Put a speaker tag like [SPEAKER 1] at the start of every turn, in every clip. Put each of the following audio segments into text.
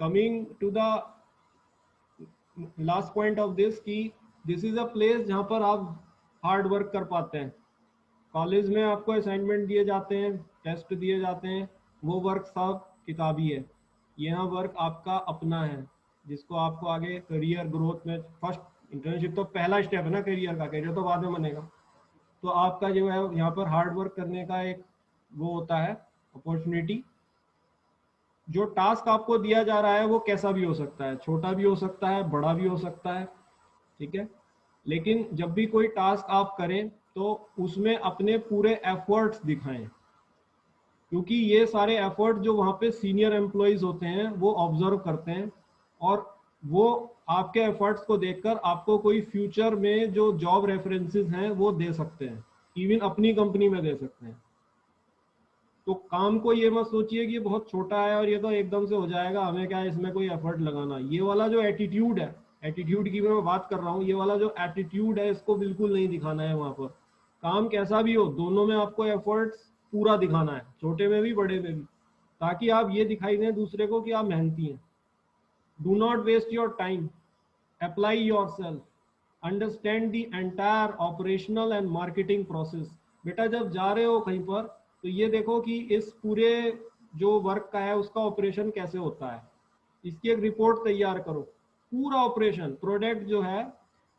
[SPEAKER 1] Coming to the last point of this कि this is a place जहाँ पर आप हार्ड वर्क कर पाते हैं। कॉलेज में आपको असाइनमेंट दिए जाते हैं, टेस्ट दिए जाते हैं, वो वर्क सब किताबी है। यहाँ वर्क आपका अपना है, जिसको आपको आगे करियर ग्रोथ में, फर्स्ट इंटर्नशिप तो पहला स्टेप है ना करियर का, करियर तो बाद में बनेगा। तो आपका जो है यहाँ पर हार्ड वर्क करने का एक वो होता है अपॉर्चुनिटी। जो टास्क आपको दिया जा रहा है वो कैसा भी हो सकता है, छोटा भी हो सकता है, बड़ा भी हो सकता है, ठीक है। लेकिन जब भी कोई टास्क आप करें तो उसमें अपने पूरे एफर्ट्स दिखाएं, क्योंकि ये सारे एफर्ट जो वहाँ पे सीनियर एम्प्लॉयज होते हैं वो ऑब्जर्व करते हैं, और वो आपके एफर्ट्स को देखकर आपको कोई फ्यूचर में जो जॉब रेफरेंसेस हैं वो दे सकते हैं, इवन अपनी कंपनी में दे सकते हैं। तो काम को ये मत सोचिए कि ये बहुत छोटा है और ये तो एकदम से हो जाएगा, हमें क्या है इसमें कोई एफर्ट लगाना। ये वाला जो एटीट्यूड है, एटीट्यूड की मैं बात कर रहा हूँ, ये वाला जो एटीट्यूड है इसको बिल्कुल नहीं दिखाना है वहां पर। काम कैसा भी हो, दोनों में आपको एफर्ट्स पूरा दिखाना है, छोटे में भी बड़े में भी, ताकि आप ये दिखाई दें दूसरे को कि आप मेहनती हैं। Do not waste your time, apply yourself, understand the entire operational and marketing process. बेटा जब जा रहे हो कहीं पर तो ये देखो कि इस पूरे जो वर्क का है उसका ऑपरेशन कैसे होता है, इसकी एक रिपोर्ट तैयार करो। पूरा ऑपरेशन, प्रोडक्ट जो है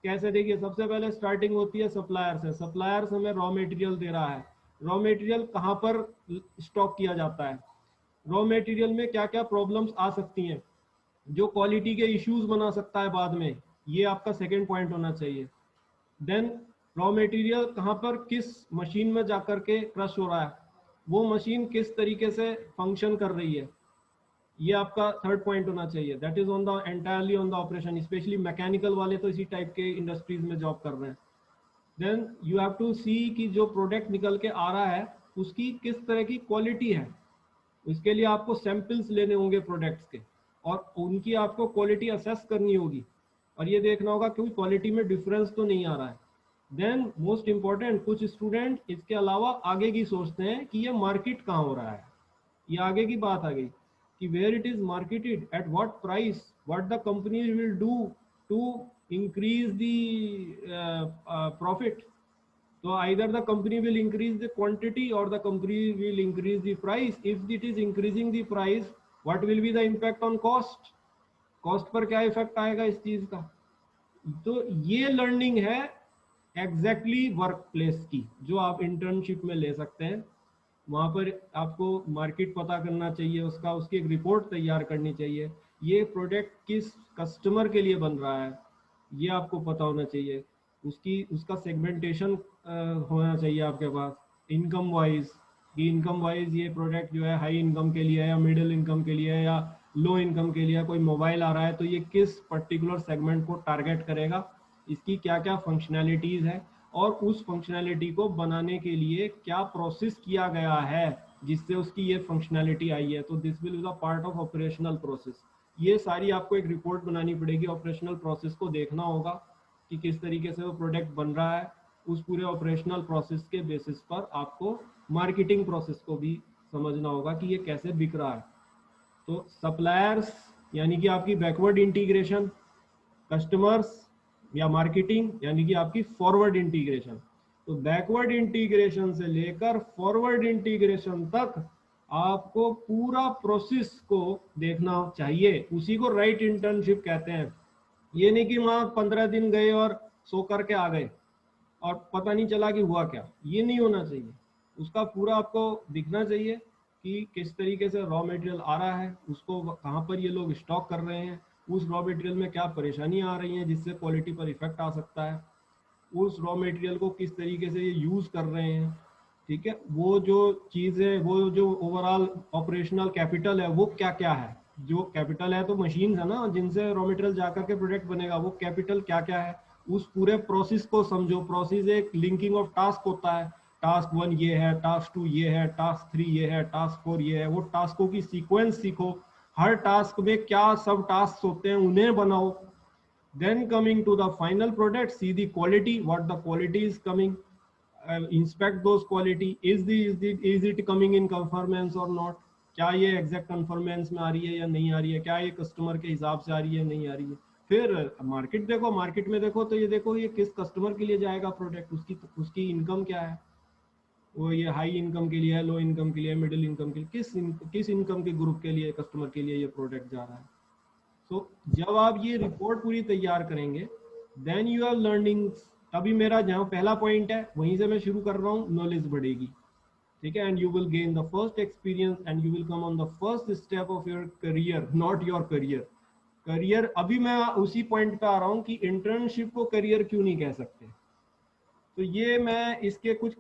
[SPEAKER 1] कैसे, देखिए सबसे पहले स्टार्टिंग होती है सप्लायर से। सप्लायर्स हमें रॉ मटेरियल दे रहा है, रॉ मटेरियल कहाँ पर स्टॉक किया जाता है, रॉ मटेरियल में क्या क्या प्रॉब्लम्स आ सकती हैं, जो क्वालिटी के इश्यूज बना सकता है बाद में, ये आपका सेकेंड पॉइंट होना चाहिए। देन रॉ मटेरियल कहाँ पर किस मशीन में जाकर के क्रश हो रहा है, वो मशीन किस तरीके से फंक्शन कर रही है, ये आपका थर्ड पॉइंट होना चाहिए। That is on the entirely on the operation. Specially mechanical वाले तो इसी टाइप के इंडस्ट्रीज में जॉब कर रहे हैं। देन यू हैव टू सी कि जो प्रोडक्ट निकल के आ रहा है उसकी किस तरह की क्वालिटी है। इसके लिए आपको सैंपल्स लेने होंगे प्रोडक्ट्स के, और उनकी आपको क्वालिटी असेस करनी होगी, और ये देखना होगा कि क्वालिटी में डिफरेंस तो नहीं आ रहा है। देन मोस्ट इंपॉर्टेंट, कुछ स्टूडेंट इसके अलावा आगे की सोचते हैं कि ये मार्केट कहाँ हो रहा है। ये आगे की बात आ गई कि where it is marketed, at what price, what the company will do to increase the profit. So either the company will increase the quantity or the company will increase the price. If it is increasing the price, what will be the impact on cost? Cost पर क्या effect आएगा इस चीज का। तो ये learning है exactly work place की, जो आप इंटर्नशिप में ले सकते हैं। वहाँ पर आपको मार्केट पता करना चाहिए, उसका उसकी एक रिपोर्ट तैयार करनी चाहिए, ये प्रोडक्ट किस कस्टमर के लिए बन रहा है ये आपको पता होना चाहिए, उसका सेगमेंटेशन होना चाहिए आपके पास, इनकम वाइज, कि इनकम वाइज ये प्रोडक्ट जो है हाई इनकम के लिए है या मिडिल इनकम के लिए है या लो इनकम के लिए। कोई मोबाइल आ रहा है तो ये किस पर्टिकुलर सेगमेंट को टारगेट करेगा, इसकी क्या क्या फंक्शनैलिटीज़ है, और उस फंक्शनैलिटी को बनाने के लिए क्या प्रोसेस किया गया है जिससे उसकी ये फंक्शनैलिटी आई है। तो this will be the part of operational process. ये सारी आपको एक रिपोर्ट बनानी पड़ेगी, ऑपरेशनल प्रोसेस को देखना होगा कि किस तरीके से वो प्रोडक्ट बन रहा है। उस पूरे ऑपरेशनल प्रोसेस के बेसिस पर आपको मार्केटिंग प्रोसेस को भी समझना होगा कि ये कैसे बिक रहा है। तो सप्लायर्स यानी कि आपकी बैकवर्ड इंटीग्रेशन, कस्टमर्स या मार्केटिंग यानी कि आपकी फॉरवर्ड इंटीग्रेशन। तो बैकवर्ड इंटीग्रेशन से लेकर फॉरवर्ड इंटीग्रेशन तक आपको पूरा प्रोसेस को देखना चाहिए, उसी को राइट इंटर्नशिप कहते हैं। ये नहीं कि वहां 15 दिन गए और सो करके आ गए और पता नहीं चला कि हुआ क्या, ये नहीं होना चाहिए। उसका पूरा आपको दिखना चाहिए कि किस तरीके से रॉ मटेरियल आ रहा है, उसको कहाँ पर ये लोग स्टॉक कर रहे हैं, उस रॉ मटेरियल में क्या परेशानी आ रही है जिससे क्वालिटी पर इफेक्ट आ सकता है, उस रॉ मटेरियल को किस तरीके से ये यूज़ कर रहे हैं, ठीक है। वो जो चीज़ है, वो जो ओवरऑल ऑपरेशनल कैपिटल है वो क्या क्या है। जो कैपिटल है तो मशीन है ना जिनसे रॉ मटेरियल जाकर के प्रोडक्ट बनेगा, वो कैपिटल क्या क्या है, उस पूरे प्रोसेस को समझो। प्रोसेस एक लिंकिंग ऑफ टास्क होता है, टास्क 1 ये है, टास्क 2 ये है, टास्क 3 ये है, टास्क 4 ये है। वो टास्कों की सीक्वेंस सीखो, हर टास्क में क्या सब टास्क होते हैं उन्हें बनाओ। Then coming to the final product, see the quality, what the quality is coming, inspect those quality, is it coming in conformance or not, क्या ये एग्जैक्ट कन्फर्मेंस में आ रही है या नहीं आ रही है, क्या ये कस्टमर के हिसाब से आ रही है नहीं आ रही है। फिर मार्केट देखो, मार्केट में देखो तो ये देखो ये किस कस्टमर के लिए जाएगा प्रोडक्ट, उसकी इनकम क्या है, वो ये हाई इनकम के लिए है, लो इनकम के लिए, मिडिल इनकम के लिए, किस इनकम के ग्रुप के लिए, कस्टमर के लिए ये प्रोडक्ट जा रहा है। सो जब आप ये रिपोर्ट पूरी तैयार करेंगे देन यू आर लर्निंग। तभी मेरा जहाँ पहला पॉइंट है वहीं से मैं शुरू कर रहा हूँ, नॉलेज बढ़ेगी, ठीक है। And you will gain the first experience and you will come on the first step of your career, not your career. Career अभी मैं उसी पॉइंट पे आ रहा हूँ कि इंटर्नशिप को करियर क्यों नहीं कह सकते। तो ये मैं इसके कुछ